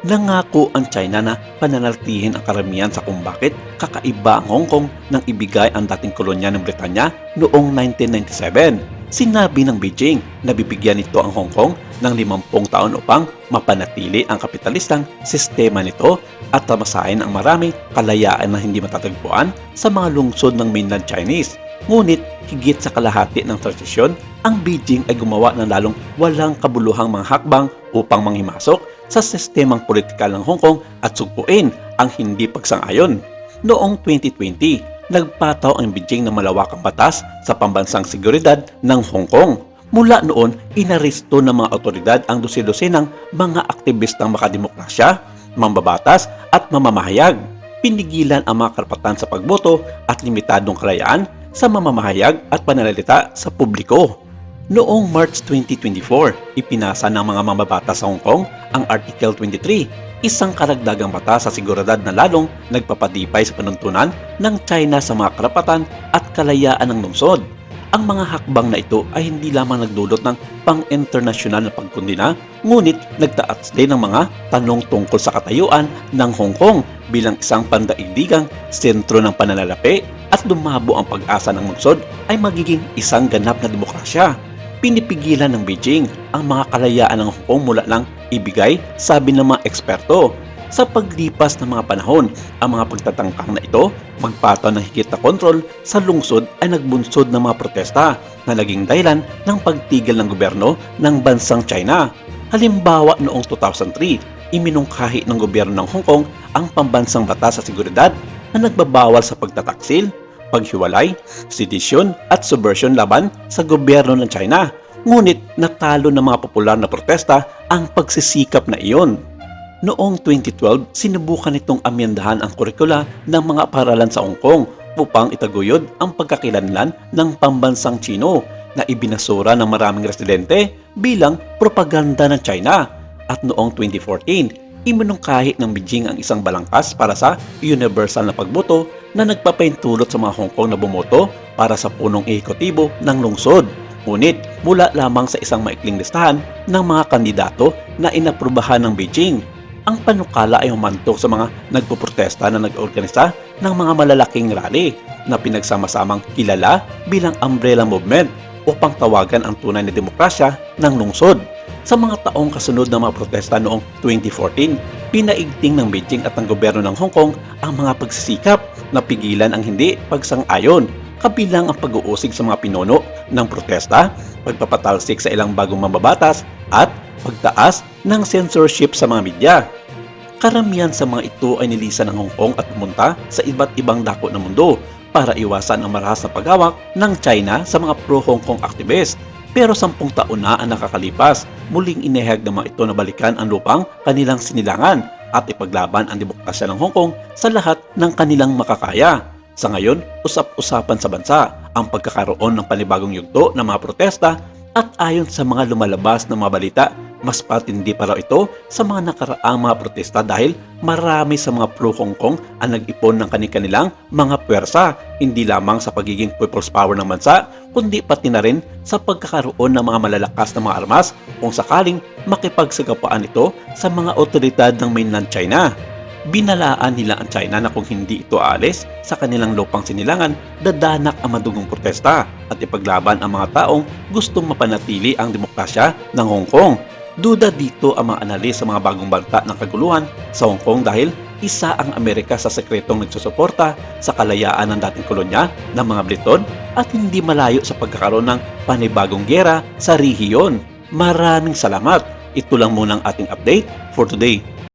Nangako ang China na pananatihin ang karamihan sa kung bakit kakaiba ang Hong Kong nang ibigay ang dating kolonya ng Britanya noong 1997. Sinabi ng Beijing na bibigyan nito ang Hong Kong ng 50 taon upang mapanatili ang kapitalistang sistema nito at tamasahin ang maraming kalayaan na hindi matatagpuan sa mga lungsod ng mainland Chinese. Ngunit higit sa kalahati ng transisyon, ang Beijing ay gumawa ng lalong walang kabuluhang mga hakbang upang manghimasok sa sistemang politikal ng Hong Kong at sugpuin ang hindi pagsang-ayon. Noong 2020, nagpataw ang Beijing ng malawakang batas sa pambansang seguridad ng Hong Kong. Mula noon, inaresto ng mga otoridad ang dosi-dosenang mga aktivistang makademokrasya, mambabatas at mamamahayag. Pinigilan ang mga karapatan sa pagboto at limitadong kalayaan sa mamamahayag at pananalita sa publiko. Noong March 2024, ipinasa ng mga mambabatas sa Hong Kong ang Article 23, isang karagdagang batas sa seguridad na lalong nagpapadipay sa panuntunan ng China sa mga karapatan at kalayaan ng lungsod. Ang mga hakbang na ito ay hindi lamang nagdulot ng pang-internasyonal na pagkundina, ngunit nagtaas din ng mga tanong tungkol sa katayuan ng Hong Kong bilang isang pandaigdigang sentro ng pananalapi at lumabo ang pag-asa ng lungsod ay magiging isang ganap na demokrasya. Pinipigilan ng Beijing ang mga kalayaan ng Hong Kong mula nang ibigay, sabi ng mga eksperto. Sa paglipas ng mga panahon, ang mga pagtatangkang na ito magpataw ng higit na kontrol sa lungsod ay nagbunsod ng mga protesta na naging dahilan ng pagtigil ng gobyerno ng bansang China. Halimbawa, noong 2003, iminungkahi ng gobyerno ng Hong Kong ang pambansang batas sa seguridad na nagbabawal sa pagtataksil, paghiwalay, sedisyon at subversion laban sa gobyerno ng China. Ngunit natalo ng mga popular na protesta ang pagsisikap na iyon. Noong 2012, sinubukan itong amyendahan ang kurikula ng mga paaralan sa Hong Kong upang itaguyod ang pagkakilanlan ng pambansang Chino na ibinasura ng maraming residente bilang propaganda ng China. At noong 2014, iminungkahi ng Beijing ang isang balangkas para sa universal na pagboto na nagpapaintulot sa mga Hong Kong na bumoto para sa punong ehekutibo ng lungsod. Ngunit mula lamang sa isang maikling listahan ng mga kandidato na inaprubahan ng Beijing. Ang panukala ay humantok sa mga nagpoprotesta na nag-organisa ng mga malalaking rally na pinagsama-samang kilala bilang umbrella movement upang tawagan ang tunay na demokrasya ng lungsod. Sa mga taong kasunod ng mga protesta noong 2014, pinaigting ng Beijing at ng gobyerno ng Hong Kong ang mga pagsisikap na pigilan ang hindi pagsang-ayon, kabilang ang pag-uusig sa mga pinuno ng protesta, pagpapatalsik sa ilang bagong mambabatas, at pagtaas ng censorship sa mga media. Karamihan sa mga ito ay nilisan ng Hong Kong at pumunta sa iba't ibang dako ng mundo para iwasan ang marahas na paghawak ng China sa mga pro-Hong Kong activists. Pero 10 taon na ang nakakalipas, muling inihayag ng mga ito na balikan ang lupang kanilang sinilangan at ipaglaban ang demokrasya ng Hong Kong sa lahat ng kanilang makakaya. Sa ngayon, usap-usapan sa bansa ang pagkakaroon ng panibagong yugto ng mga protesta at ayon sa mga lumalabas na mga balita, mas patindi pa raw ito sa mga nakaraang mga protesta dahil marami sa mga pro-Hong Kong ang nag-ipon ng kanilang mga puwersa, hindi lamang sa pagiging people's power ng bansa, kundi pati na rin sa pagkakaroon ng mga malalakas na mga armas kung sakaling makipagsagapaan ito sa mga otoridad ng mainland China. Binalaan nila ang China na kung hindi ito aalis sa kanilang lupang sinilangan, dadanak ang madugong protesta at ipaglaban ang mga taong gustong mapanatili ang demokrasya ng Hong Kong. Duda dito ang mga analis sa mga bagong banta ng kaguluhan sa Hong Kong dahil isa ang Amerika sa sekretong nagsusuporta sa kalayaan ng dating kolonya ng mga Briton at hindi malayo sa pagkakaroon ng panibagong giyera sa rehiyon. Maraming salamat. Ito lang muna ang ating update for today.